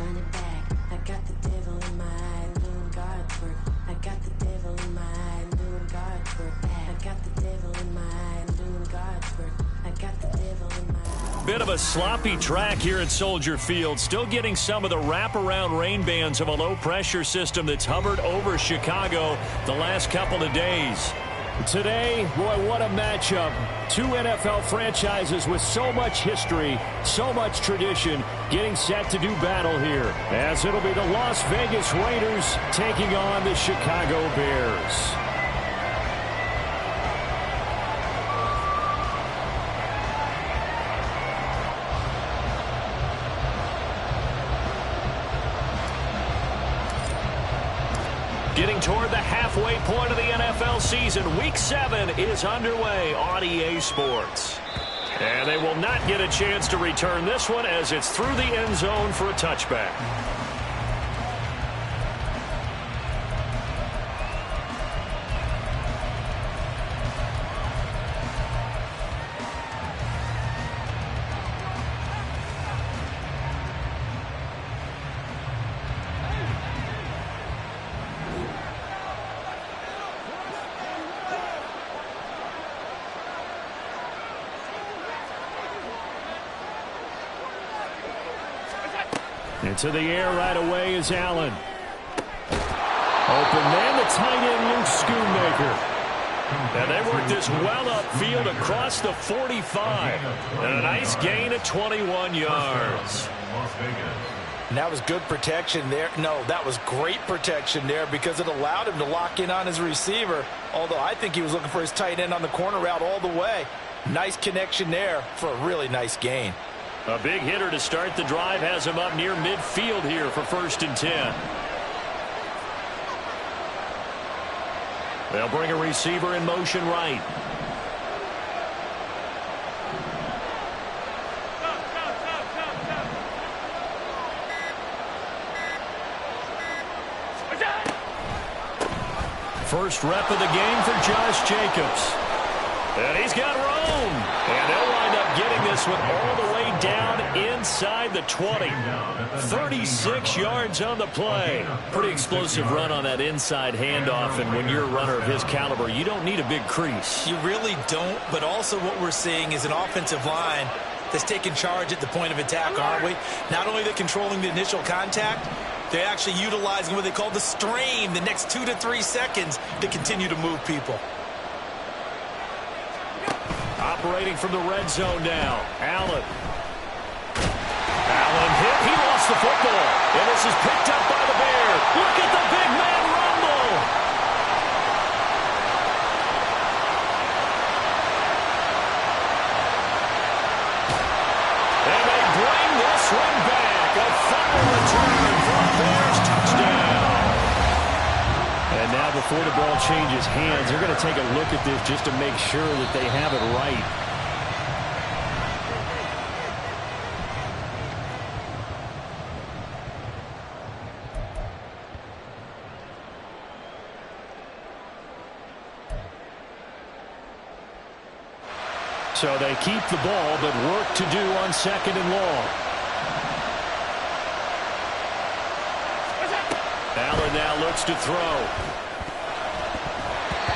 run it back. I got the devil in my eye, doing God's work. I got the devil in my eye, doing God's work. I got the devil in my eye, doing God's work. I got the devil in my eye. Bit of a sloppy track here at Soldier Field. Still getting some of the wraparound rain bands of a low-pressure system that's hovered over Chicago the last couple of days. Today, boy, what a matchup. Two NFL franchises with so much history, so much tradition, getting set to do battle here. As it'll be the Las Vegas Raiders taking on the Chicago Bears. Getting toward the halfway point of the NFL season. Week 7 is underway on EA Sports. And they will not get a chance to return this one as it's through the end zone for a touchback. Into the air right away is Allen. Open man, the tight end, Luke Schoonmaker. And they work this well upfield across the 45. And a nice gain of 21 yards. And that was good protection there. No, that was great protection there because it allowed him to lock in on his receiver. Although I think he was looking for his tight end on the corner route all the way. Nice connection there for a really nice gain. A big hitter to start the drive has him up near midfield here for 1st and 10. They'll bring a receiver in motion right. First rep of the game for Josh Jacobs. And he's got room. And they'll wind up getting this one all the way down inside the 20. 36 yards on the play. Pretty explosive run on that inside handoff. And when you're a runner of his caliber, you don't need a big crease. You really don't. But also what we're seeing is an offensive line that's taking charge at the point of attack, aren't we? Not only are they controlling the initial contact, they're actually utilizing what they call the strain, the next 2 to 3 seconds to continue to move people. Operating from the red zone now. Allen hit. He lost the football. And this is picked up by the Bears. Look at the big man rumble. And they bring this one back. A fumble return for a Bears touchdown. And now before the ball changes hands, they're going to take a look at this just to make sure that they have it right. So they keep the ball, but work to do on 2nd and long. Allen now looks to throw.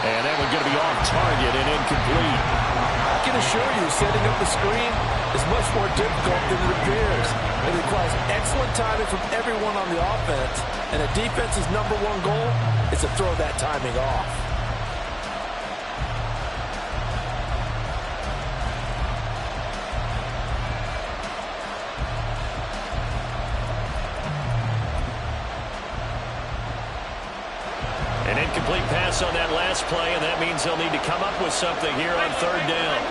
And that one's going to be off target and incomplete. I can assure you, setting up the screen is much more difficult than it appears. It requires excellent timing from everyone on the offense, and a defense's #1 goal is to throw that timing off. An incomplete pass on that last play, and that means they'll need to come up with something here on 3rd down.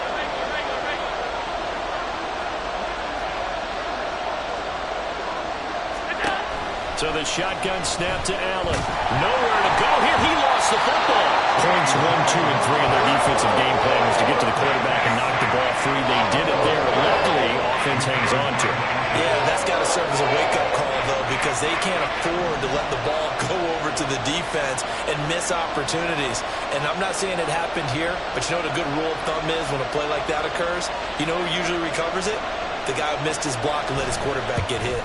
So the shotgun snap to Allen. Nowhere to go here. He lost the football. Points 1, 2, and 3 in their defensive game plan was to get to the quarterback and knock the ball free. They did it there. Luckily, offense hangs on to it. Yeah, that's got to serve as a wake-up call, though, because they can't afford to let the ball go over to the defense and miss opportunities. And I'm not saying it happened here, but you know what a good rule of thumb is when a play like that occurs? You know who usually recovers it? The guy who missed his block and let his quarterback get hit.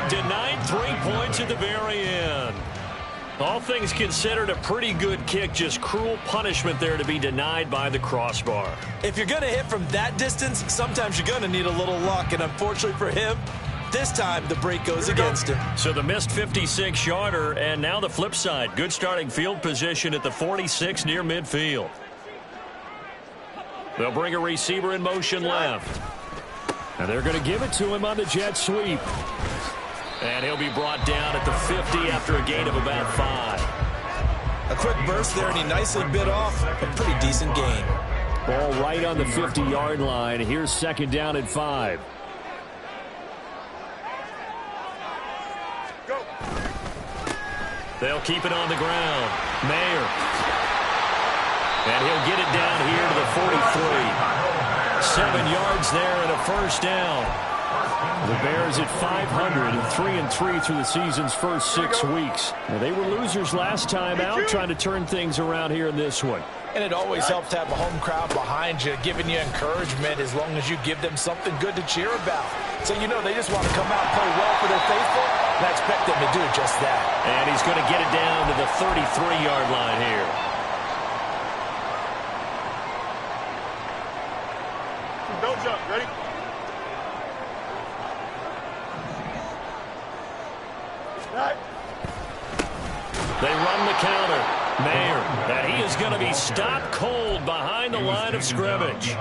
denied 3 points at the very end. All things considered, a pretty good kick. Just cruel punishment there to be denied by the crossbar. If you're going to hit from that distance, sometimes you're going to need a little luck. And unfortunately for him, this time the break goes against him. So the missed 56-yarder, and now the flip side. Good starting field position at the 46 near midfield. They'll bring a receiver in motion left. And they're going to give it to him on the jet sweep. And he'll be brought down at the 50 after a gain of about 5. A quick burst there, and he nicely bit off a pretty decent gain. Ball right on the 50-yard line. Here's second down and 5. Go. They'll keep it on the ground. Mayer. And he'll get it down here to the 43. 7 yards there and a first down. The Bears at 500 and 3-3 through the season's first 6 weeks. Now, they were losers last time out, trying to turn things around here in this one. And it always helps to have a home crowd behind you, giving you encouragement as long as you give them something good to cheer about. So you know they just want to come out and play well for their faithful, and I expect them to do just that. And he's going to get it down to the 33-yard line here. Don't jump. Ready? They run the counter. Mayer, and he is going to be stopped cold behind the line of scrimmage.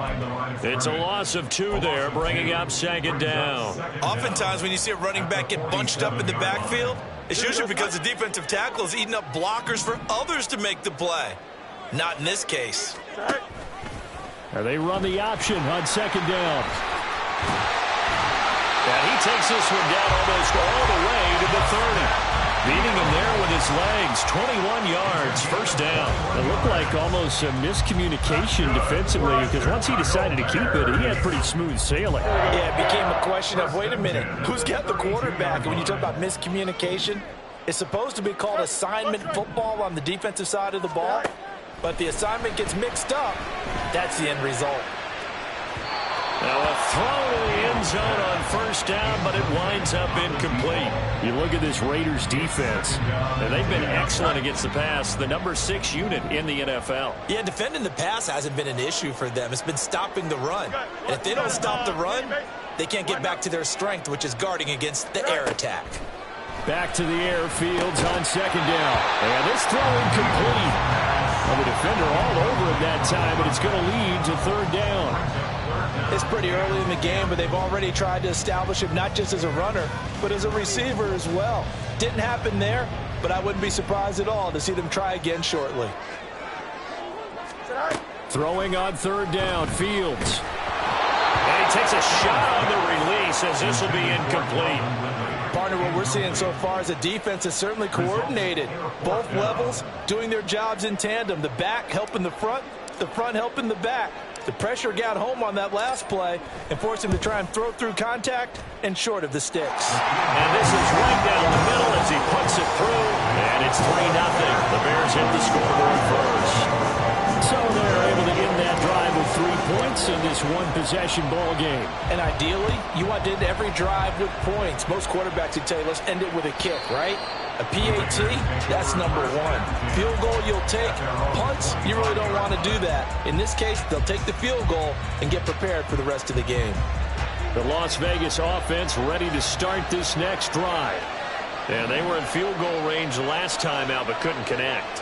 It's a loss of 2 there, bringing up second down. Oftentimes when you see a running back get bunched up in the backfield, it's usually because the defensive tackle is eating up blockers for others to make the play. Not in this case. And they run the option on second down. And he takes this one down almost all the way to the 30. Beating him there with his legs, 21 yards, first down. It looked like almost a miscommunication defensively because once he decided to keep it, he had pretty smooth sailing. Yeah, it became a question of, wait a minute, who's got the quarterback? And when you talk about miscommunication, it's supposed to be called assignment football on the defensive side of the ball. But the assignment gets mixed up. That's the end result. Now a throw to the end zone on first down, but it winds up incomplete. You look at this Raiders defense, and they've been excellent against the pass, the number 6 unit in the NFL. Yeah, defending the pass hasn't been an issue for them. It's been stopping the run. And if they don't stop the run, they can't get back to their strength, which is guarding against the air attack. Back to the air, Fields on second down. And this throw incomplete. Well, the defender all over him that time, but it's going to lead to third down. It's pretty early in the game, but they've already tried to establish him not just as a runner, but as a receiver as well. Didn't happen there, but I wouldn't be surprised at all to see them try again shortly. Throwing on third down, Fields. And he takes a shot on the release as this will be incomplete. Partner, what we're seeing so far is the defense is certainly coordinated. Both levels doing their jobs in tandem. The back helping the front helping the back. The pressure got home on that last play and forced him to try and throw through contact and short of the sticks. And this is right down the middle as he puts it through. And it's 3-0. The Bears hit the scoreboard first. So they're able to end that drive with 3 points in this one-possession ball game. And ideally, you want to end every drive with points. Most quarterbacks would tell you, let's end it with a kick, right? A PAT, that's number 1. Field goal you'll take. Punts, you really don't want to do that. In this case, they'll take the field goal and get prepared for the rest of the game. The Las Vegas offense ready to start this next drive. And they were in field goal range last time out but couldn't connect.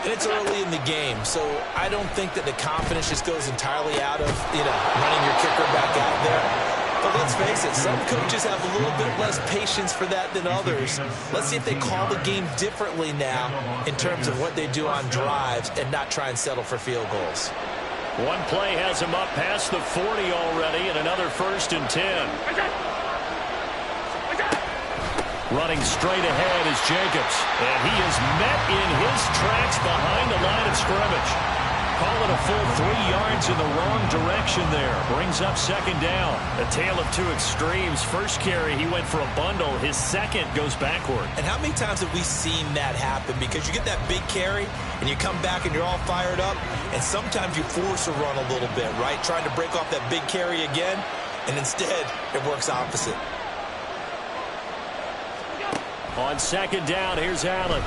And it's early in the game, so I don't think that the confidence just goes entirely out of, running your kicker back out there. But let's face it, some coaches have a little bit less patience for that than others. Let's see if they call the game differently now in terms of what they do on drives and not try and settle for field goals. One play has him up past the 40 already, and another 1st and 10. Running straight ahead is Jacobs, and he is met in his tracks behind the line of scrimmage. Call it a full 3 yards in the wrong direction there. Brings up second down. A tale of 2 extremes. First carry, he went for a bundle. His second goes backward. And how many times have we seen that happen? Because you get that big carry, and you come back and you're all fired up, and sometimes you force a run a little bit, right? Trying to break off that big carry again, and instead it works opposite. On second down, here's Allen.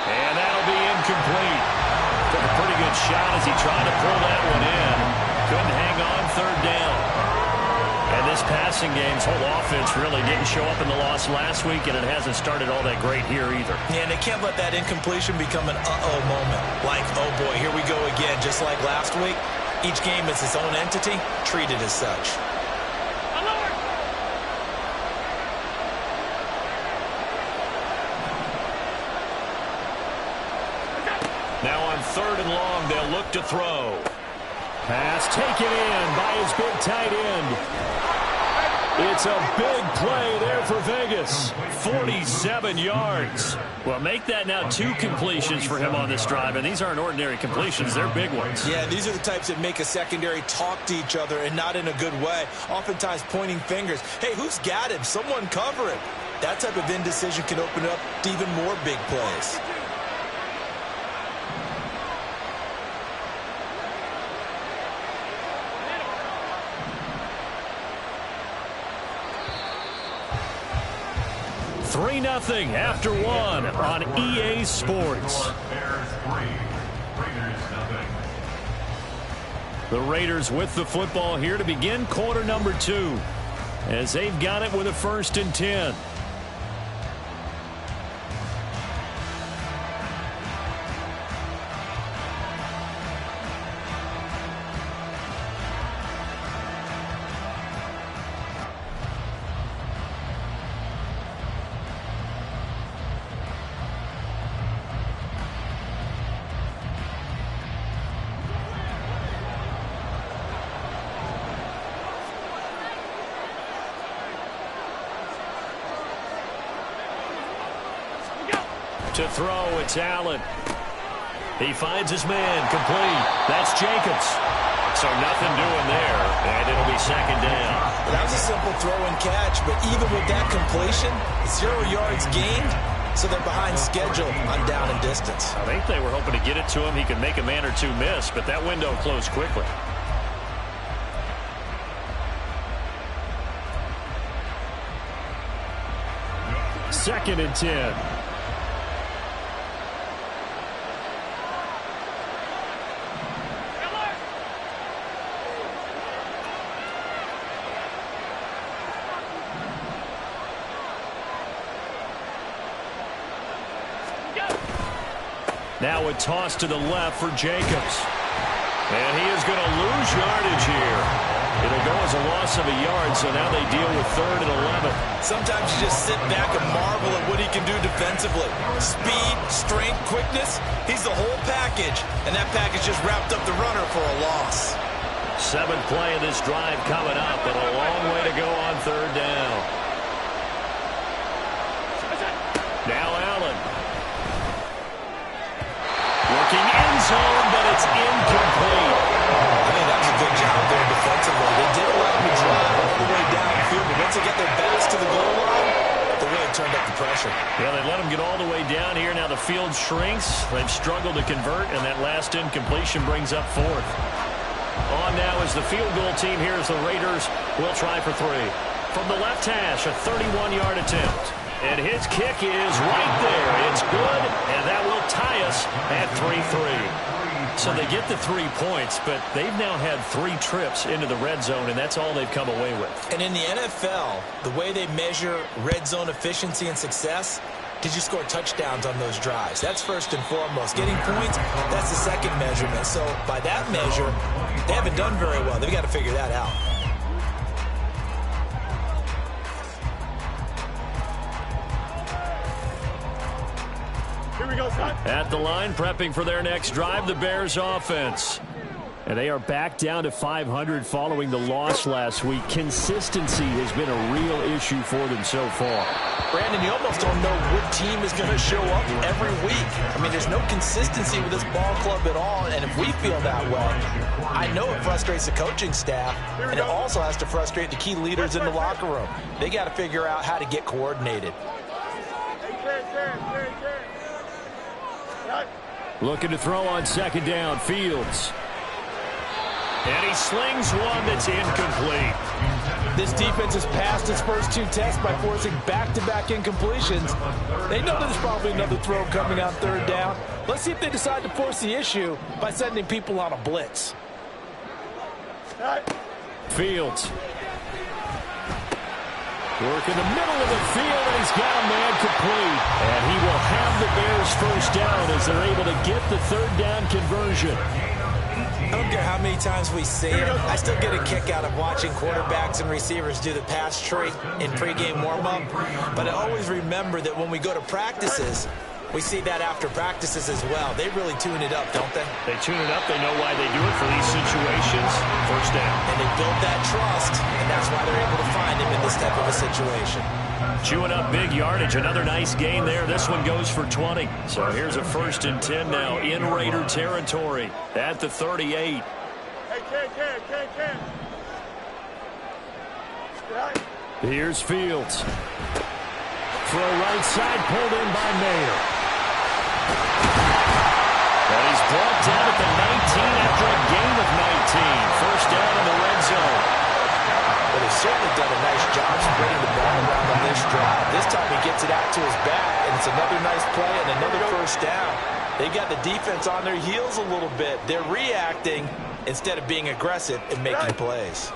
And that'll be incomplete. Took a pretty good shot as he tried to pull that one in. Couldn't hang on third down. And this passing game's whole offense really didn't show up in the loss last week, and it hasn't started all that great here either. Yeah, and they can't let that incompletion become an uh-oh moment. Like, oh boy, here we go again, just like last week. Each game is its own entity, treated as such. Now on third and long, they'll look to throw. Pass taken in by his big tight end. It's a big play there for Vegas. 47 yards. Well, make that now 2 completions for him on this drive, and these aren't ordinary completions. They're big ones. Yeah, these are the types that make a secondary talk to each other, and not in a good way. Oftentimes pointing fingers. Hey, who's got him? Someone cover him. That type of indecision can open up to even more big plays. Three 3-0 after 1 on EA Sports. The Raiders with the football here to begin quarter number 2, as they've got it with a 1st and 10. To throw, it's Allen. He finds his man, complete. That's Jacobs. So nothing doing there, and it'll be 2nd down. That was a simple throw and catch, but even with that completion, 0 yards gained, so they're behind schedule on down and distance. I think they were hoping to get it to him. He could make a man or two miss, but that window closed quickly. Second and 10. Now a toss to the left for Jacobs. And he is going to lose yardage here. It'll go as a loss of a yard, so now they deal with 3rd and 11. Sometimes you just sit back and marvel at what he can do defensively. Speed, strength, quickness, he's the whole package. And that package just wrapped up the runner for a loss. 7th play of this drive coming up, but a long way to go on 3rd down. Now Allen. Looking end zone, but it's incomplete. I think that was a good job there defensively. They did allow him to drive all the way downfield, but once they get their backs to the goal line, they really turned up the pressure. Yeah, they let him get all the way down here. Now the field shrinks. They've struggled to convert, and that last incompletion brings up 4th. On now is the field goal team here as the Raiders will try for 3. From the left hash, a 31-yard attempt. And his kick is right there. It's good, and that will tie us at 3-3. So they get the 3 points, but they've now had 3 trips into the red zone, and that's all they've come away with. And in the NFL, the way they measure red zone efficiency and success, did you score touchdowns on those drives? That's first and foremost. Getting points, that's the second measurement. So by that measure, they haven't done very well. They've got to figure that out. At the line, prepping for their next drive, the Bears offense. And they are back down to 500 following the loss last week. Consistency has been a real issue for them so far. Brandon, you almost don't know what team is going to show up every week. I mean, there's no consistency with this ball club at all, and if we feel that way, I know it frustrates the coaching staff, and it also has to frustrate the key leaders in the locker room. They got to figure out how to get coordinated. Looking to throw on 2nd down, Fields. And he slings one that's incomplete. This defense has passed its first 2 tests by forcing back-to-back incompletions. They know there's probably another throw coming on 3rd down. Let's see if they decide to force the issue by sending people on a blitz. Fields. Work in the middle of the field, and he's got a man complete. And he will have the Bears first down as they're able to get the 3rd down conversion. I don't care how many times we see it. I still get a kick out of watching quarterbacks and receivers do the pass tree in pregame warm-up. But I always remember that when we go to practices, we see that after practices as well. They really tune it up, don't they? They tune it up. They know why they do it for these situations. First down. And they build that trust, and that's why they're able to find him in this type of a situation. Chewing up big yardage. Another nice gain there. This one goes for 20. So here's a 1st and 10 now in Raider territory at the 38. Hey, Ken. Here's Fields. Throw right side, pulled in by Mayer. And he's brought down at the 19 after a gain of 19. First down in the red zone. But he's certainly done a nice job spreading the ball around on this drive. This time he gets it out to his back, and it's another nice play and another first down. They got the defense on their heels a little bit. They're reacting instead of being aggressive and making plays.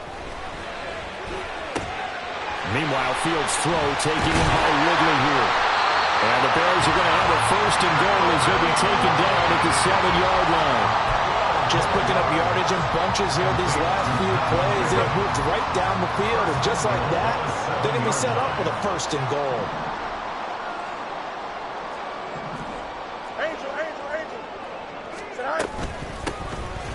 Meanwhile, Fields' throw taking him by Wrigley here. And the Bears are going to have a 1st and goal as he'll be taken down at the 7-yard line. Just picking up yardage in bunches here these last few plays. They have moved right down the field, and just like that, they're going to be set up with a 1st and goal. Angel.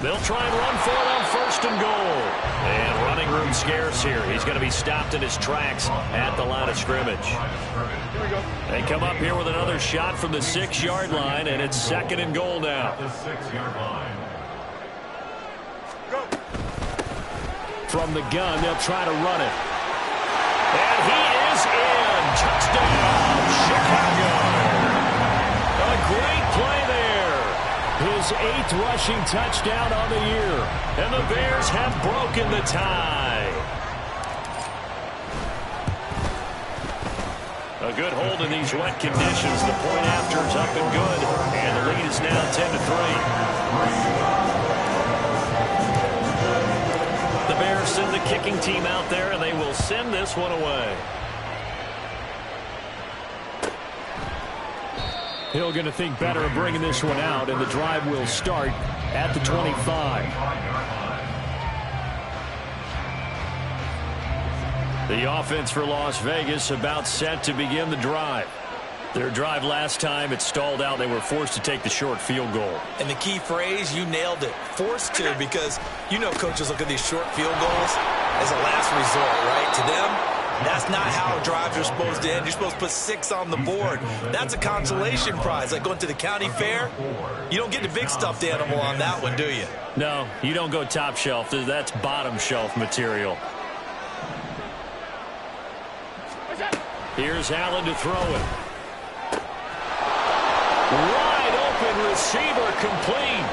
They'll try and run for it on 1st and goal. And running room scarce here. He's going to be stopped in his tracks at the line of scrimmage. Here we go. They come up here with another shot from the 6-yard line, and it's 2nd and goal now. Go. From the gun, they'll try to run it. And he is in. Touchdown, Chicago. A great play there. His 8th rushing touchdown on the year. And the Bears have broken the tie. A good hold in these wet conditions. The point after is up and good. And the lead is now 10-3. The Bears send the kicking team out there, and they will send this one away. Hill going to think better of bringing this one out, and the drive will start at the 25. The offense for Las Vegas about set to begin the drive. Their drive last time, it stalled out. They were forced to take the short field goal. And the key phrase, you nailed it. Forced to, because you know coaches look at these short field goals as a last resort, right? To them, that's not how drives are supposed to end. You're supposed to put 6 on the board. That's a consolation prize, like going to the county fair. You don't get the big stuffed animal on that one, do you? No, you don't go top shelf. That's bottom shelf material. Here's Allen to throw it. Wide open receiver complete.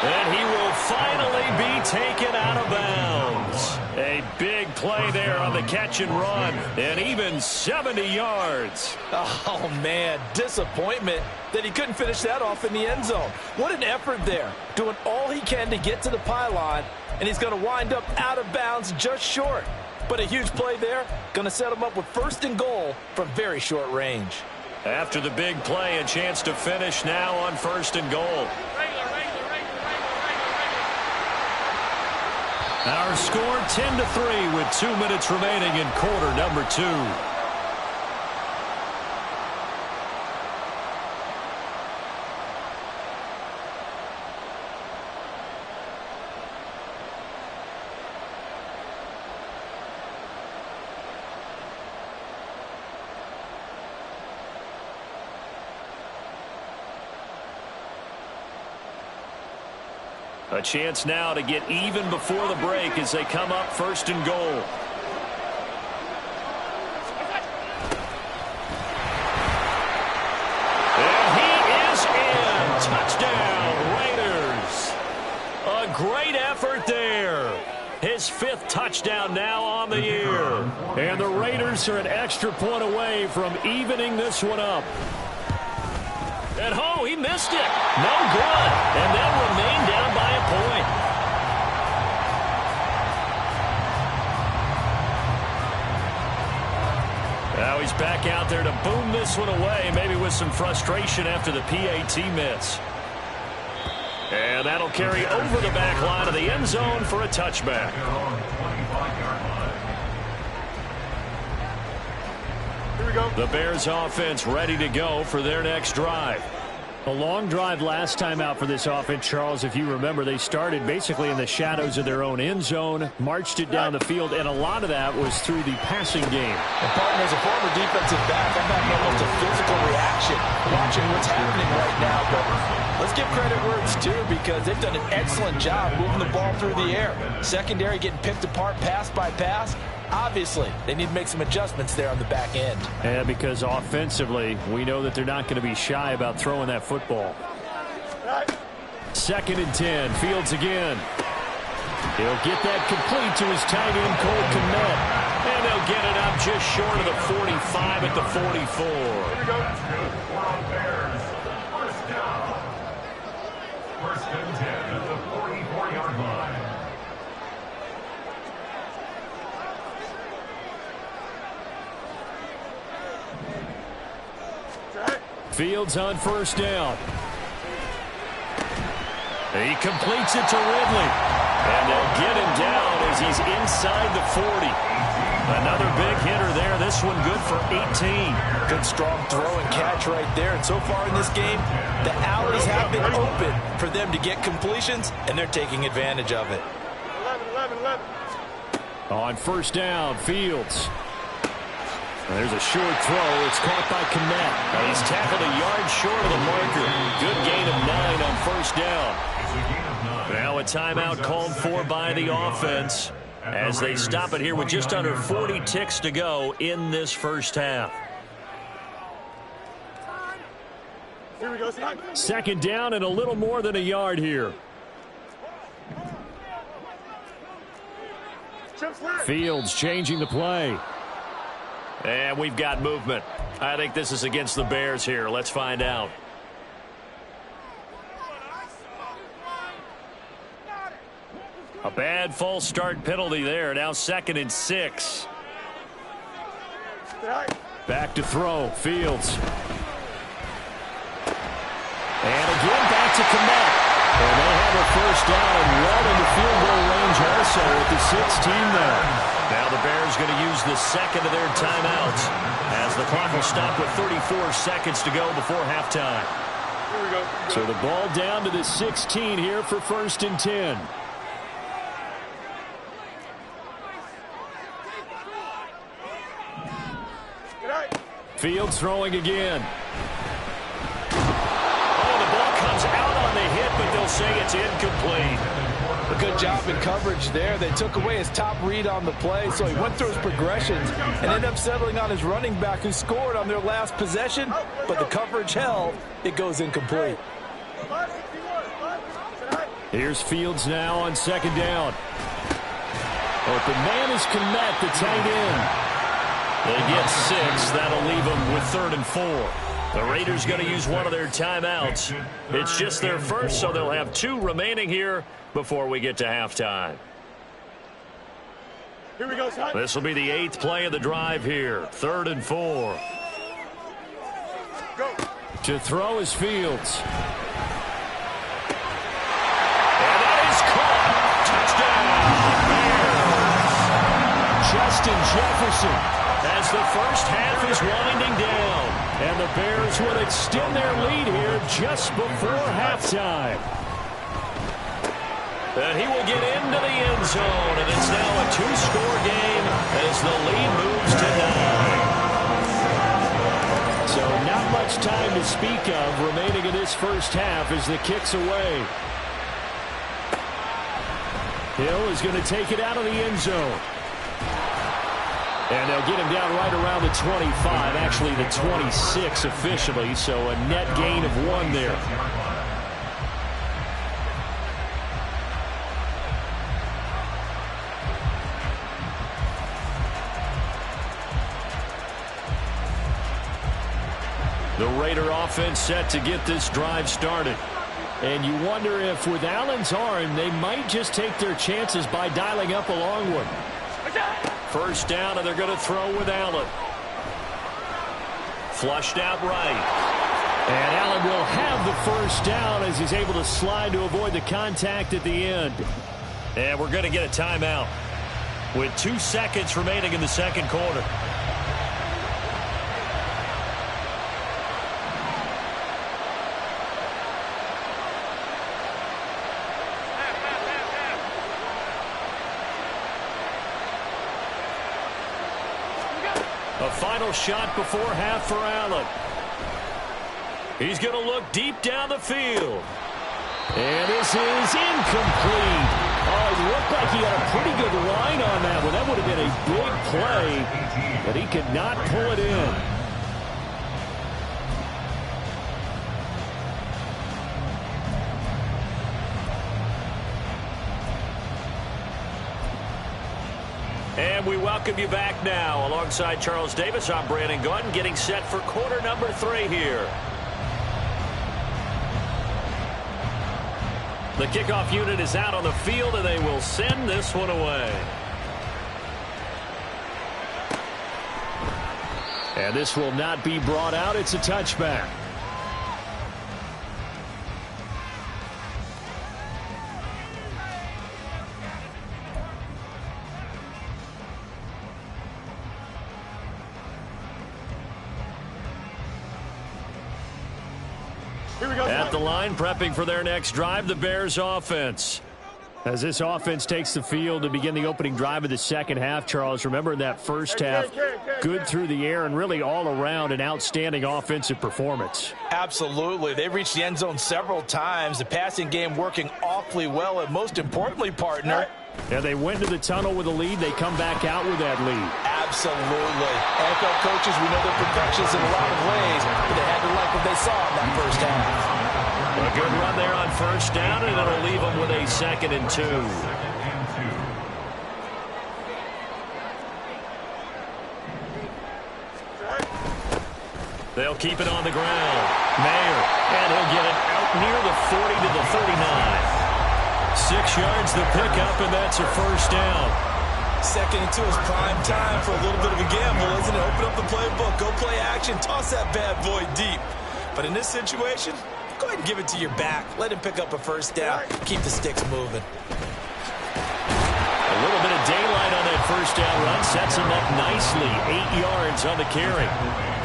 And he will finally be taken out of bounds. A big play there on the catch and run. And even 70 yards. Oh, man, disappointment that he couldn't finish that off in the end zone. What an effort there. Doing all he can to get to the pylon, and he's going to wind up out of bounds just short. But a huge play there, going to set him up with 1st and goal from very short range. After the big play, a chance to finish now on 1st and goal. Our score 10-3 with 2 minutes remaining in quarter number 2. A chance now to get even before the break as they come up 1st and goal. And he is in. Touchdown, Raiders. A great effort there. His his 5th touchdown now on the year. And the Raiders are an extra point away from evening this one up. And he missed it. No good. And they'll remain down by a point. Now he's back out there to boom this one away, maybe with some frustration after the PAT miss. And that'll carry over the back line of the end zone for a touchback. Here we go. The Bears offense ready to go for their next drive. A long drive last time out for this offense, Charles. If you remember, they started basically in the shadows of their own end zone, marched it down the field, and a lot of that was through the passing game. And partner, as a former defensive back, I'm having almost a physical reaction watching what's happening right now. But let's give credit where it's due, because they've done an excellent job moving the ball through the air. Secondary getting picked apart pass by pass. Obviously, they need to make some adjustments there on the back end. Yeah, because offensively, we know that they're not going to be shy about throwing that football. 2nd and 10. Fields again. He'll get that complete to his tight end, Cole Kmet. And they'll get it up just short of the 45 at the 44. Here we go. First and 10 at the 44-yard line. Fields on 1st down. He completes it to Ridley. And they'll get him down as he's inside the 40. Another big hitter there. This one good for 18. Good strong throw and catch right there. And so far in this game, the alleys have been open for them to get completions, and they're taking advantage of it. 11. On 1st down, Fields. There's a short throw. It's caught by Kmet. He's tackled a yard short of the marker. Good gain of 9 on 1st down. Now a timeout called for by the offense as they stop it here with just under 40 ticks to go in this first half. Here we go. 2nd down and a little more than a yard here. Fields changing the play. And we've got movement. I think this is against the Bears here. Let's find out. A bad false start penalty there. Now 2nd and 6. Back to throw. Fields. And again back to Kmet. And they have a 1st down and well into field goal range also at the 16 now. Now the Bears going to use the 2nd of their timeouts as the clock will stop with 34 seconds to go before halftime. Here we go. So the ball down to the 16 here for 1st and 10. Fields throwing again. Oh, the ball comes out on the hit, but they'll say it's incomplete. A good job in coverage there. They took away his top read on the play, so he went through his progressions and ended up settling on his running back who scored on their last possession, but the coverage held. It goes incomplete. Here's Fields now on 2nd down. Open man is Kmet, the tight end. They get 6. That'll leave them with 3rd and 4. The Raiders going to use one of their timeouts. It's just their first, so they'll have 2 remaining here before we get to halftime. Here we go, son. This will be the 8th play of the drive here. 3rd and 4. Go. To throw is Fields. And that is caught. Touchdown, Bears. Justin Jefferson as the first half is winding down. And the Bears will extend their lead here just before halftime. And he will get into the end zone, and it's now a 2-score game as the lead moves to 9. So not much time to speak of remaining in this first half as the kick's away. Hill is going to take it out of the end zone. And they'll get him down right around the 25, actually the 26 officially, so a net gain of 1 there. The Raider offense set to get this drive started. And you wonder if with Allen's arm, they might just take their chances by dialing up a long one. First down, and they're going to throw with Allen. Flushed out right. And Allen will have the first down as he's able to slide to avoid the contact at the end. And we're going to get a timeout with 2 seconds remaining in the second quarter. A final shot before half for Allen. He's going to look deep down the field. And this is incomplete. Oh, it looked like he had a pretty good line on that one. That would have been a big play, but he could not pull it in. And we welcome you back now. Alongside Charles Davis, I'm Brandon Gunn, getting set for quarter number 3 here. The kickoff unit is out on the field, and they will send this one away. And this will not be brought out. It's a touchback. At the line, prepping for their next drive, the Bears offense. As this offense takes the field to begin the opening drive of the second half, Charles, remember in that first half, good through the air and really all around an outstanding offensive performance. Absolutely. They reached the end zone several times. The passing game working awfully well, and most importantly, partner. Yeah, they went to the tunnel with a lead. They come back out with that lead. Absolutely. NFL coaches, we know they're perfectionists in a lot of ways, but they had to like what they saw in that first half. A good run there on first down, and it'll leave them with a 2nd and 2. They'll keep it on the ground. Mayer, and he'll get it out near the 40 to the 39. 6 yards the pickup, and that's a first down. 2nd and 2 is prime time for a little bit of a gamble, isn't it? Open up the playbook, go play action, toss that bad boy deep. But in this situation, go ahead and give it to your back. Let him pick up a first down. Keep the sticks moving. A little bit of daylight on that first down run sets him up nicely. 8 yards on the carry.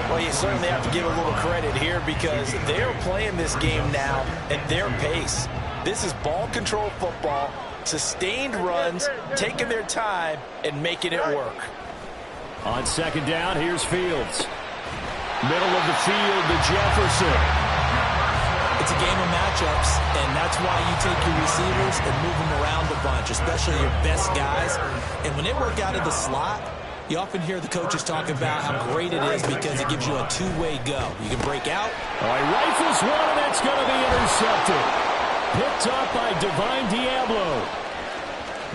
Well, you certainly have to give a little credit here because they're playing this game now at their pace. This is ball control football, sustained runs, taking their time, and making it work. On second down, here's Fields. Middle of the field to Jefferson. It's a game of matchups, and that's why you take your receivers and move them around a bunch, especially your best guys. And when they work out of the slot, you often hear the coaches talk about how great it is because it gives you a two-way go. You can break out. All right, rifles one, and that's going to be intercepted. Picked up by Divine Diablo.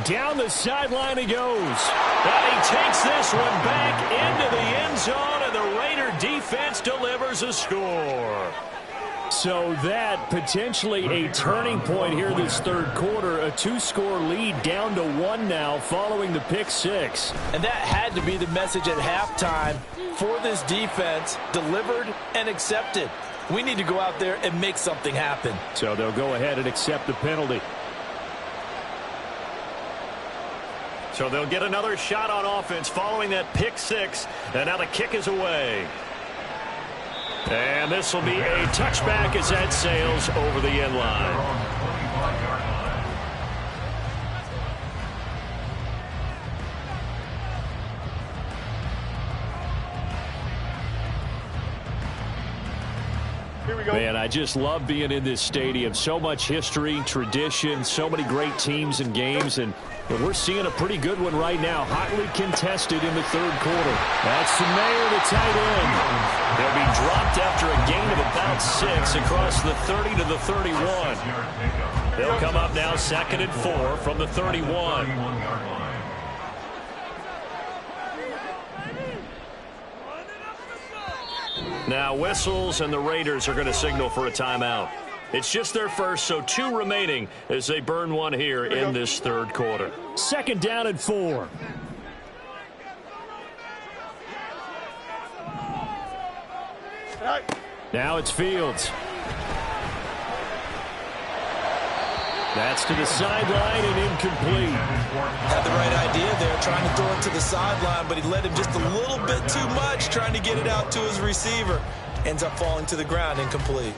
Down the sideline he goes. And he takes this one back into the end zone, and the Raider defense delivers a score. So that potentially a turning point here this third quarter. A 2-score lead down to 1 now following the pick 6. And that had to be the message at halftime for this defense. Delivered and accepted. We need to go out there and make something happen. So they'll go ahead and accept the penalty. So they'll get another shot on offense following that pick 6. And now the kick is away. And this will be a touchback as that sails over the end line. Man, I just love being in this stadium. So much history, tradition, so many great teams and games, and we're seeing a pretty good one right now. Hotly contested in the third quarter. That's Mayer, the tight end. They'll be dropped after a gain of about 6 across the 30 to the 31. They'll come up now 2nd and 4 from the 31. Now whistles, and the Raiders are going to signal for a timeout. It's just their first, so 2 remaining as they burn one here in this third quarter. 2nd down and 4. Now it's Fields. That's to the sideline and incomplete. Had the right idea there, trying to throw it to the sideline, but he led him just a little bit too much, trying to get it out to his receiver. Ends up falling to the ground, incomplete.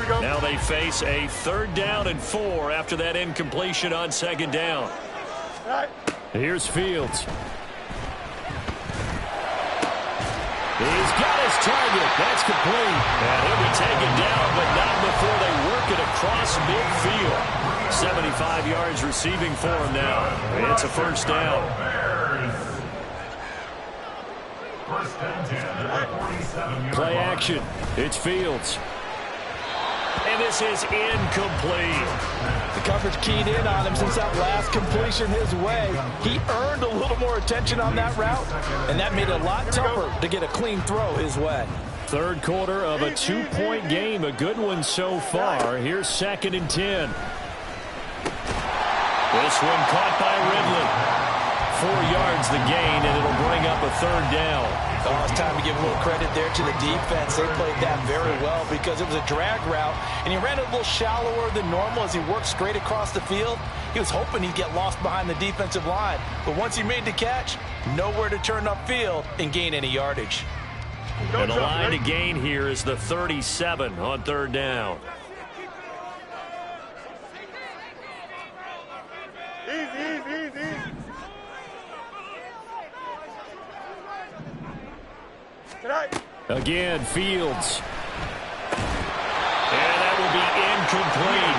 Now they face a 3rd down and 4 after that incompletion on 2nd down. Here's Fields. He's got his target. That's complete. And he'll be taken down, but not before they work it across midfield. 75 yards receiving for him now. It's a 1st down. Play action. It's Fields. And this is incomplete. The coverage keyed in on him since that last completion his way. He earned a little more attention on that route, and that made it a lot tougher to get a clean throw his way. 3rd quarter of a 2-point game. A good one so far. Here's 2nd and 10. This one caught by Ridley. 4 yards the gain, and it'll bring up a 3rd down. Oh, it's time to give a little credit there to the defense. They played that very well because it was a drag route, and he ran it a little shallower than normal as he worked straight across the field. He was hoping he'd get lost behind the defensive line, but once he made the catch, nowhere to turn upfield and gain any yardage. And the line to gain here is the 37 on 3rd down. Easy. Again, Fields. And that will be incomplete.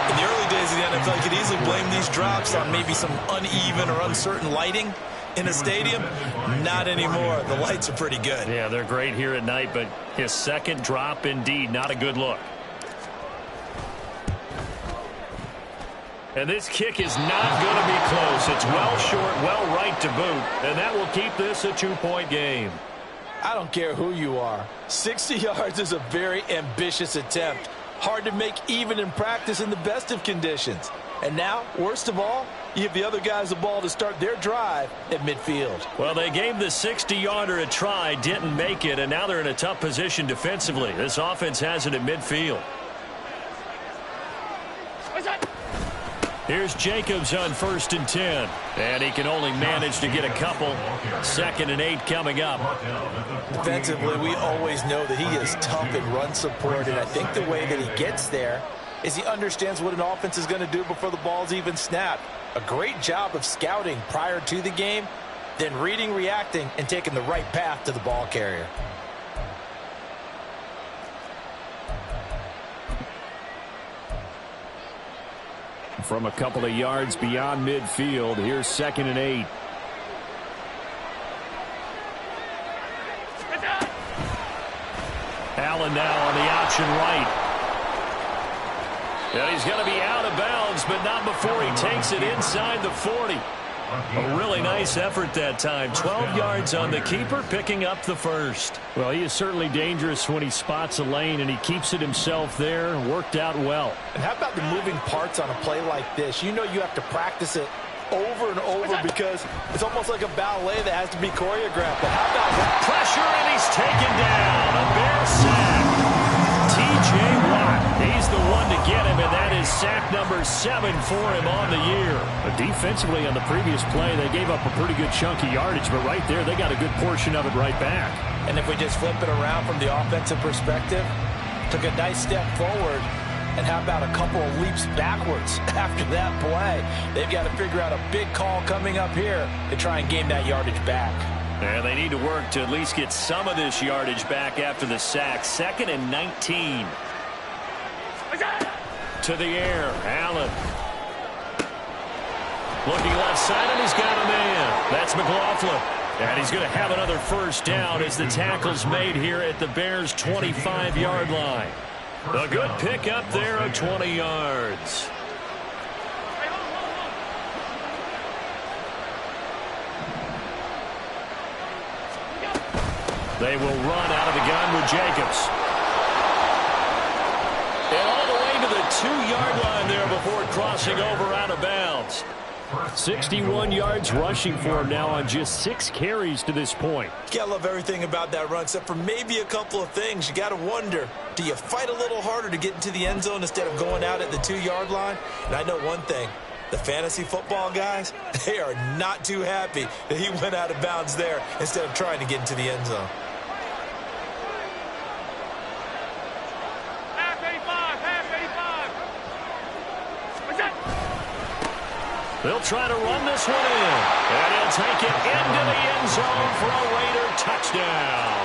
In the early days of the NFL, you could easily blame these drops on maybe some uneven or uncertain lighting in a stadium. Not anymore. The lights are pretty good. Yeah, they're great here at night, but his 2nd drop, indeed, not a good look. And this kick is not going to be close. It's well short, well right to boot, and that will keep this a 2-point game. I don't care who you are. 60 yards is a very ambitious attempt. Hard to make even in practice in the best of conditions. And now, worst of all, you give the other guys the ball to start their drive at midfield. Well, they gave the 60-yarder a try, didn't make it, and now they're in a tough position defensively. This offense has it at midfield. Here's Jacobs on 1st and 10. And he can only manage to get a couple. 2nd and 8 coming up. Defensively, we always know that he is tough in run support, and I think the way that he gets there is he understands what an offense is going to do before the ball's even snapped. A great job of scouting prior to the game, then reading, reacting, and taking the right path to the ball carrier. From a couple of yards beyond midfield, here's 2nd and 8. Allen now on the option right. And he's going to be out of bounds, but not before he takes it inside the 40. A really nice effort that time. 12 yards on the keeper, picking up the 1st. Well, he is certainly dangerous when he spots a lane, and he keeps it himself there. Worked out well. And how about the moving parts on a play like this? You know you have to practice it over and over because it's almost like a ballet that has to be choreographed. But how about that? Pressure, and he's taken down. A Bear sack. T.J. Watt, he's the one to get him, and that is sack number 7 for him on the year. But defensively on the previous play, they gave up a pretty good chunk of yardage, but right there, they got a good portion of it right back. And if we just flip it around from the offensive perspective, took a nice step forward, and how about a couple of leaps backwards after that play? They've got to figure out a big call coming up here to try and gain that yardage back. And they need to work to at least get some of this yardage back after the sack. 2nd and 19. To the air, Allen. Looking left side, and he's got a man. That's McLaughlin. And he's going to have another 1st down as the tackle's made here at the Bears' 25-yard line. A good pick up there of 20 yards. They will run out of the gun with Jacobs. And all the way to the 2-yard line there before crossing over out of bounds. 61 yards rushing for him now on just 6 carries to this point. You gotta love everything about that run, except for maybe a couple of things. You gotta wonder, do you fight a little harder to get into the end zone instead of going out at the 2-yard line? And I know one thing, the fantasy football guys, they are not too happy that he went out of bounds there instead of trying to get into the end zone. They'll try to run this one in. And he'll take it into the end zone for a Raider touchdown.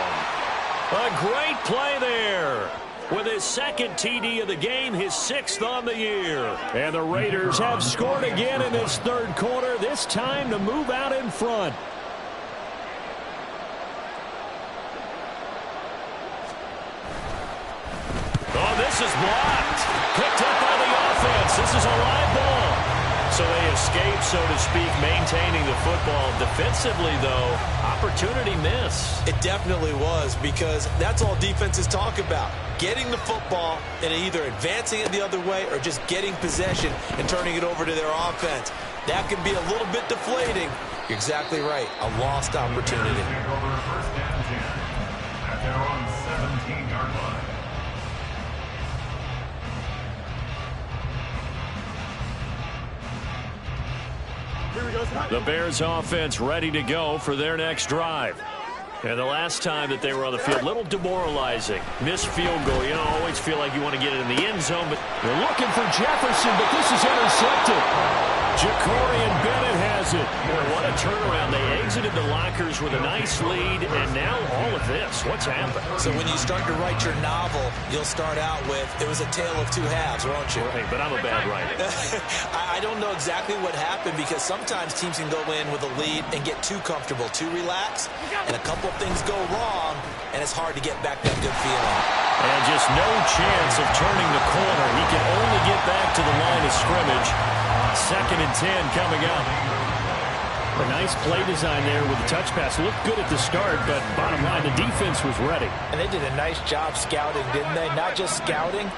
A great play there. With his second TD of the game, his 6th on the year. And the Raiders have scored again in this third quarter, this time to move out in front. Oh, this is blocked. Picked up by the offense. This is a live ball. So they escape, so to speak, maintaining the football. Defensively, though, opportunity miss. It definitely was, because that's all defenses talk about. Getting the football and either advancing it the other way or just getting possession and turning it over to their offense. That can be a little bit deflating. You're exactly right. A lost opportunity. First down 10 at their own 17-yard line. The Bears offense ready to go for their next drive. And the last time that they were on the field, a little demoralizing. Missed field goal. You know, always feel like you want to get it in the end zone, but they're looking for Jefferson, but this is intercepted. Ja'Cory Bennett has it. Boy, what a turnaround. They exited the lockers with a nice lead, and now all of this. What's happened? So when you start to write your novel, you'll start out with, it was a tale of 2 halves, won't you? Right, but I'm a bad writer. I don't know exactly what happened, because sometimes teams can go in with a lead and get too comfortable, too relaxed, and a couple of things go wrong, and it's hard to get back that good feeling. And just no chance of turning the corner. He can only get back to the line of scrimmage. 2nd and 10 coming up. A nice play design there with the touch pass. Looked good at the start, but bottom line, the defense was ready. And they did a nice job scouting, didn't they? Not just scouting,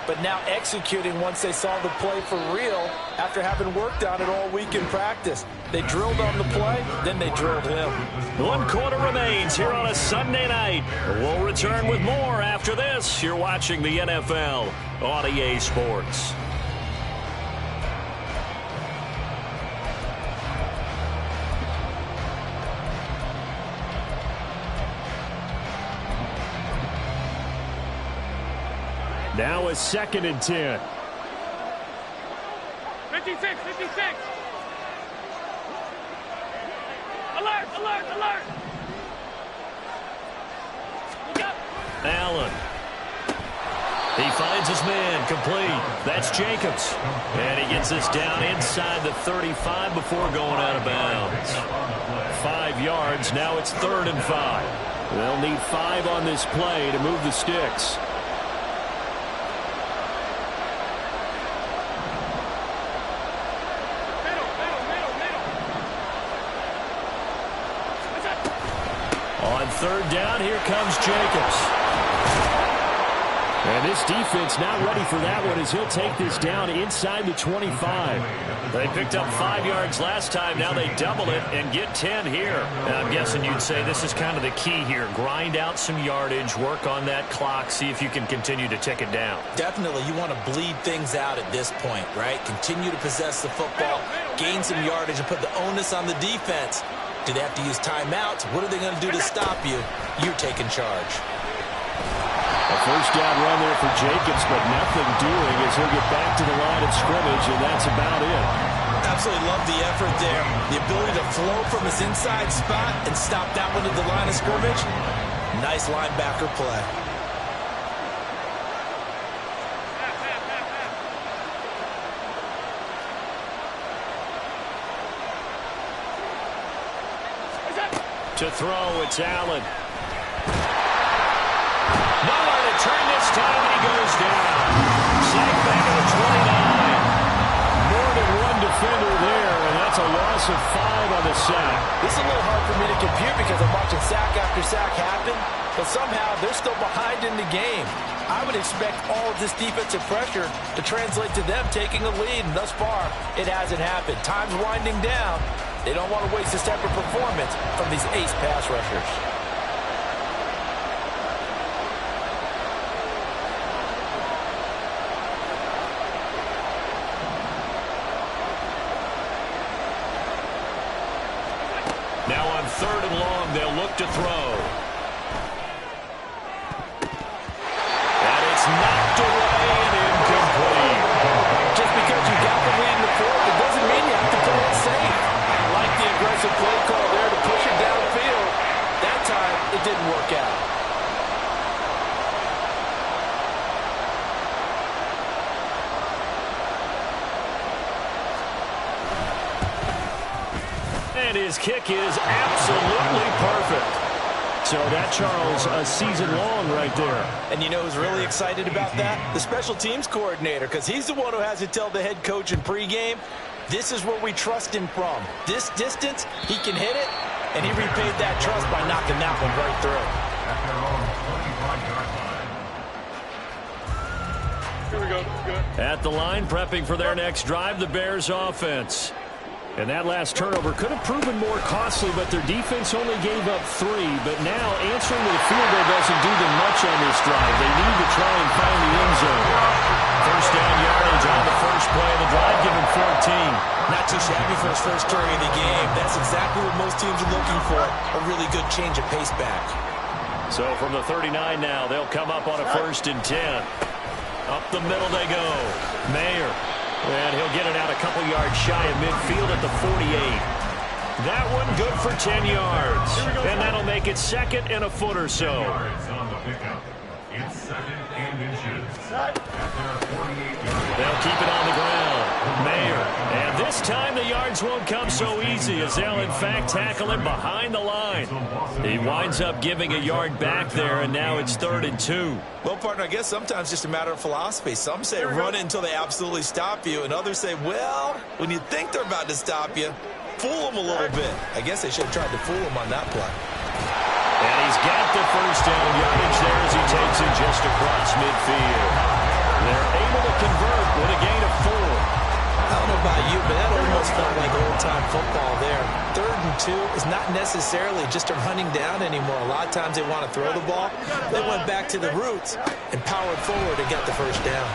but now executing once they saw the play for real after having worked on it all week in practice. They drilled on the play, then they drilled him. 1 quarter remains here on a Sunday night. We'll return with more after this. You're watching the NFL on EA Sports. Now a 2nd and 10. 56. Alert. Allen. He finds his man, complete. That's Jacobs. And he gets this down inside the 35 before going out of bounds. 5 yards, now it's 3rd and 5. They'll need 5 on this play to move the sticks. On 3rd down, here comes Jacobs. And this defense not ready for that one as he'll take this down inside the 25. They picked up 5 yards last time. Now they double it and get 10 here. And I'm guessing you'd say this is kind of the key here. Grind out some yardage, work on that clock, see if you can continue to tick it down. Definitely, you want to bleed things out at this point, right? Continue to possess the football, gain some yardage, and put the onus on the defense. Do they have to use timeouts? What are they going to do to stop you? You're taking charge. A 1st down run there for Jacobs, but nothing doing as he'll get back to the line of scrimmage, and that's about it. Absolutely love the effort there. The ability to flow from his inside spot and stop that one at the line of scrimmage. Nice linebacker play. To throw, it's Allen. Nowhere to turn this time, and he goes down. Sacked back at the 29. More than one defender there, and that's a loss of 5 on the sack. This is a little hard for me to compute because I'm watching sack after sack happen, but somehow they're still behind in the game. I would expect all of this defensive pressure to translate to them taking a lead, and thus far, it hasn't happened. Time's winding down. They don't want to waste this type of performance from these ace pass rushers. Now on 3rd and long, they'll look to throw. And it's knocked away and incomplete. Just because you got the lead in the fourth, it doesn't mean you have to play it safe. I like the aggressive play call there to push it downfield. That time, it didn't work out. And his kick is absolutely perfect. So that, Charles, a season long right there. And you know who's really excited about that? The special teams coordinator, because he's the one who has to tell the head coach in pregame, this is where we trust him from. This distance, he can hit it, and he repaid that trust by knocking that one right through. At their own 25-yard line. Here we go. Good. At the line, prepping for their next drive, the Bears offense. And that last turnover could have proven more costly, but their defense only gave up 3. But now answering with a field goal doesn't do them much on this drive. They need to try and find the end zone. First down yardage on the first play of the drive, giving 14. Not too shabby for his first carry of the game. That's exactly what most teams are looking for, a really good change of pace back. So from the 39 now, they'll come up on a 1st and 10. Up the middle they go. Mayer. And he'll get it out a couple yards shy of midfield at the 48. That one good for 10 yards. And that'll make it 2nd and a foot or so. Yards on the pickup. It's 2nd and inches. At their 48-yard They'll keep it on the ground. Mayer. And this time the yards won't come so easy as they'll in fact tackle him behind the line. He winds up giving a yard back there, and now it's 3rd and 2. Well, partner, I guess sometimes just a matter of philosophy. Some say run it until they absolutely stop you, and others say, well, when you think they're about to stop you, fool them a little bit. I guess they should have tried to fool them on that play. And he's got the first down yardage there as he takes it just across midfield. They're able to convert with a gain of 4. I don't know about you, but that almost felt like old-time football there. 3rd and 2 is not necessarily just a running down anymore. A lot of times they want to throw the ball. They went back to the roots and powered forward and got the first down.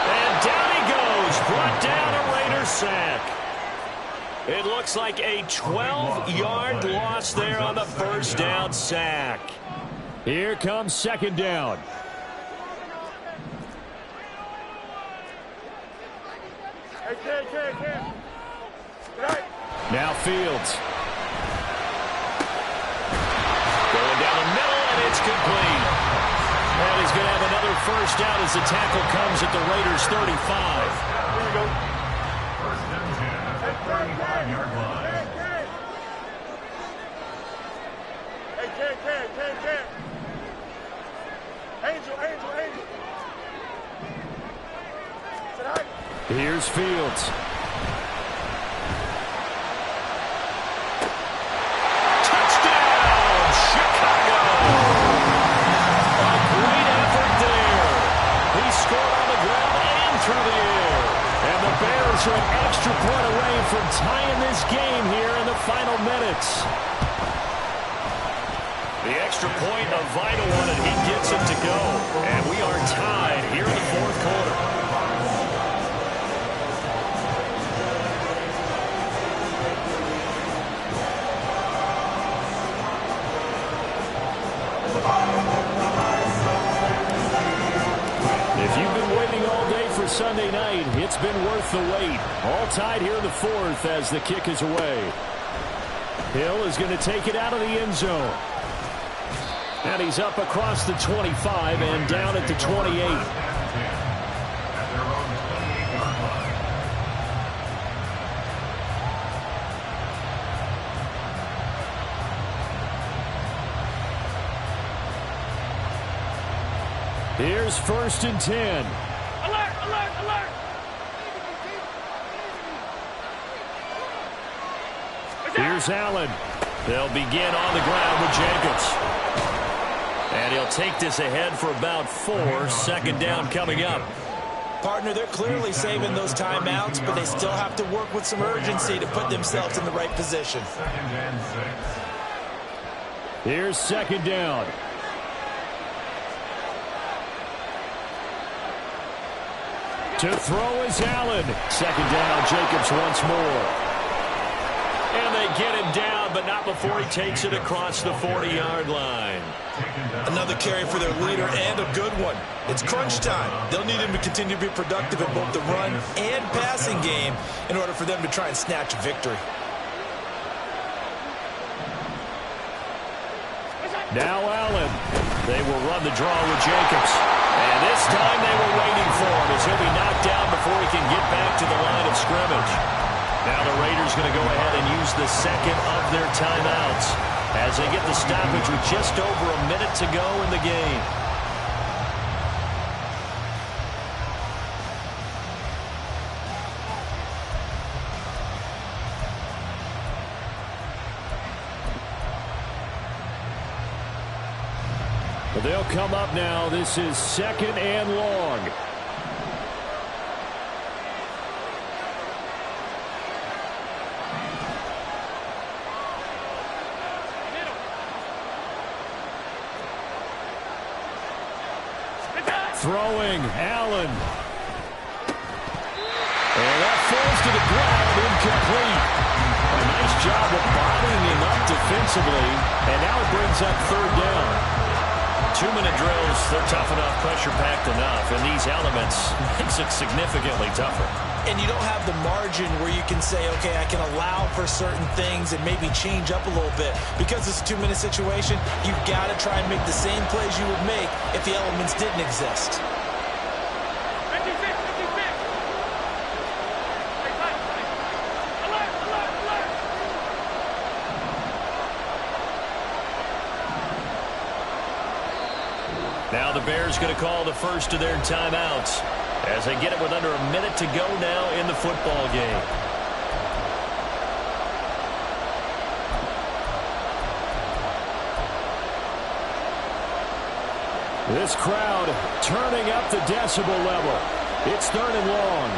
And down he goes. Brought down a Raider sack. It looks like a 12-yard loss there on the first down sack. Here comes 2nd down. Now Fields. Going down the middle, and it's complete. And he's going to have another first down as the tackle comes at the Raiders' 35. Here we go. 1st and 10 at the 35-yard line. Hey, Angel. Sit high. Here's Fields. Touchdown, Chicago! A great effort there. He scored on the ground and through the air. And the Bears are an extra point away from tying this game here in the final minutes. The extra point, a vital one, and he gets it to go. And we are tied here in the 4th quarter. If you've been waiting all day for Sunday night, it's been worth the wait. All tied here in the 4th as the kick is away. Hill is going to take it out of the end zone. And he's up across the 25 and down at the 28. Here's 1st and 10. Alert! Here's Allen. They'll begin on the ground with Jacobs. And he'll take this ahead for about 4. Second down coming up. Partner, they're clearly saving those timeouts, but they still have to work with some urgency to put themselves in the right position. Second and 6. Here's second down. To throw is Allen. Second down, Jacobs once more. And they get him down, but not before he takes it across the 40-yard line. Another carry for their leader, and a good one. It's crunch time. They'll need him to continue to be productive in both the run and passing game in order for them to try and snatch a victory. Now Allen. They will run the draw with Jacobs. And this time they were waiting for him as he'll be knocked down before he can get back to the line of scrimmage. Now the Raiders going to go ahead and use the second of their timeouts as they get the stoppage with just over a minute to go in the game. But they'll come up now. This is second and long. Throwing, Allen. And that falls to the ground, incomplete. A nice job of bodying him up defensively, and now it brings up third down. 2-minute drills, they're tough enough, pressure-packed enough, and these elements makes it significantly tougher. And you don't have the margin where you can say, okay, I can allow for certain things and maybe change up a little bit. Because it's a 2-minute situation, you've got to try and make the same plays you would make if the elements didn't exist. Now the Bears going to call the first of their timeouts as they get it with under a minute to go now in the football game. This crowd turning up the decibel level. It's third and long.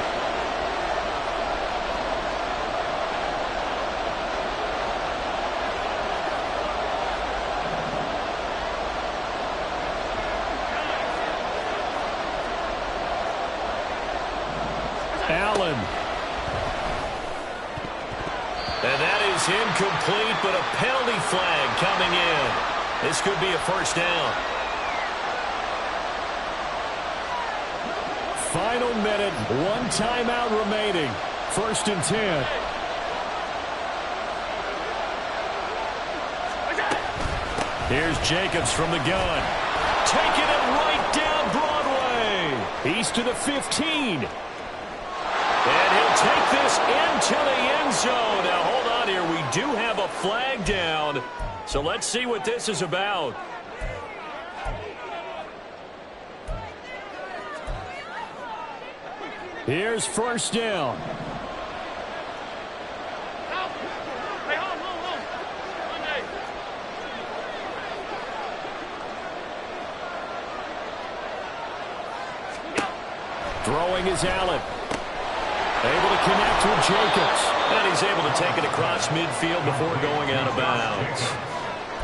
Allen. And that is incomplete, but a penalty flag coming in. This could be a first down. Final minute, 1 timeout remaining. First and 10. Here's Jacobs from the gun. Taking it right down Broadway. He's to the 15. And he'll take this into the end zone. Now, hold on here. We do have a flag down. So let's see what this is about. Here's first down. Throwing is Allen. Able to connect with Jacobs. And he's able to take it across midfield before going out of bounds.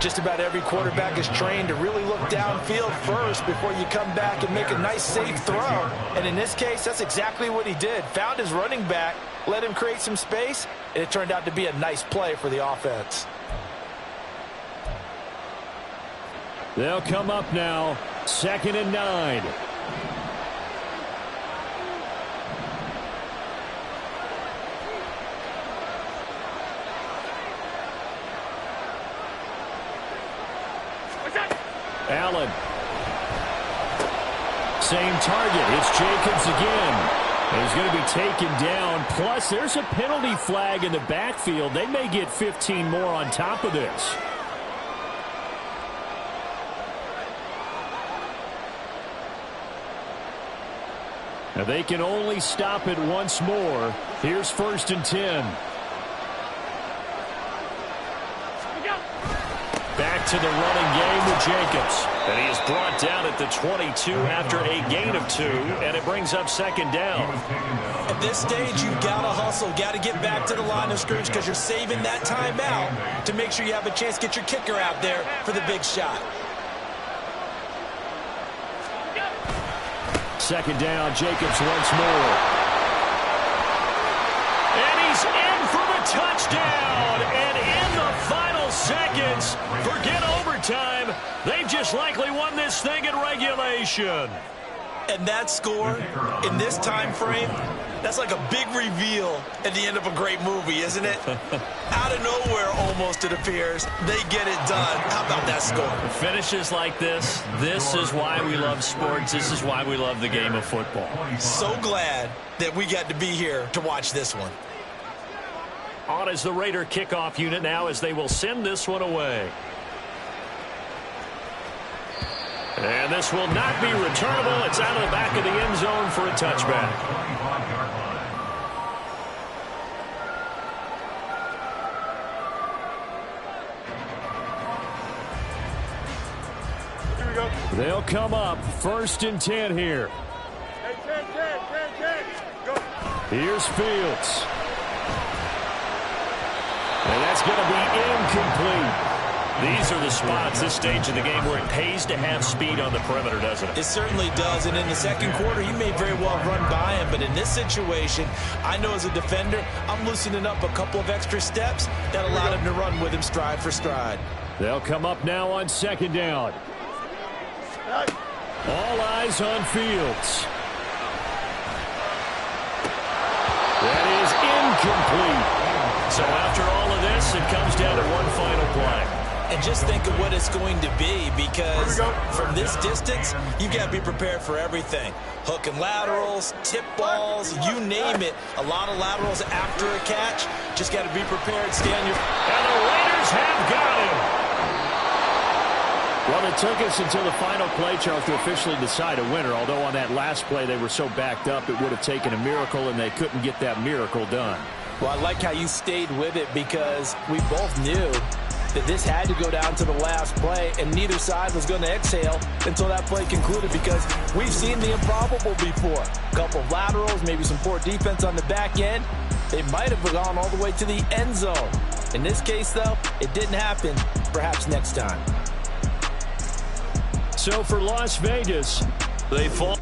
Just about every quarterback is trained to really look downfield first before you come back and make a nice, safe throw. And in this case, that's exactly what he did. Found his running back, let him create some space, and it turned out to be a nice play for the offense. They'll come up now, 2nd and 9. Allen. Same target. It's Jacobs again. And he's going to be taken down. Plus, there's a penalty flag in the backfield. They may get 15 more on top of this. Now they can only stop it once more. Here's 1st and 10. to the running game with Jacobs. And he is brought down at the 22 after a gain of 2, and it brings up second down. At this stage, you've got to hustle, got to get back to the line of scrimmage because you're saving that timeout to make sure you have a chance to get your kicker out there for the big shot. Second down, Jacobs once more. And he's in for the touchdown. And in the final seconds, forget overtime. They've just likely won this thing in regulation. And that score in this time frame, that's like a big reveal at the end of a great movie, isn't it? Out of nowhere, almost, it appears, they get it done. How about that score? Finishes like this is why we love sports. This is why we love the game of football. So glad that we got to be here to watch this one. On is the Raider kickoff unit now as they will send this one away. And this will not be returnable. It's out of the back of the end zone for a touchback. Here we go. They'll come up 1st and 10 here. Hey, 10. Go. Here's Fields. And that's going to be incomplete. These are the spots, this stage of the game, where it pays to have speed on the perimeter, doesn't it? It certainly does, and in the second quarter, he may very well run by him, but in this situation, I know as a defender, I'm loosening up a couple of extra steps that allowed him to run with him stride for stride. They'll come up now on second down. All eyes on Fields. That is incomplete. So after all of this, it comes down to one final play. And just think of what it's going to be, because from this distance, you've got to be prepared for everything. Hook and laterals, tip balls, you name it. A lot of laterals after a catch. Just got to be prepared, stay on your... And the Raiders have got him. Well, it took us until the final play, Charles, to officially decide a winner. Although on that last play they were so backed up, it would have taken a miracle, and they couldn't get that miracle done. Well, I like how you stayed with it, because we both knew that this had to go down to the last play, and neither side was going to exhale until that play concluded, because we've seen the improbable before. A couple of laterals, maybe some poor defense on the back end. They might have gone all the way to the end zone. In this case, though, it didn't happen. Perhaps next time. So for Las Vegas, they fall.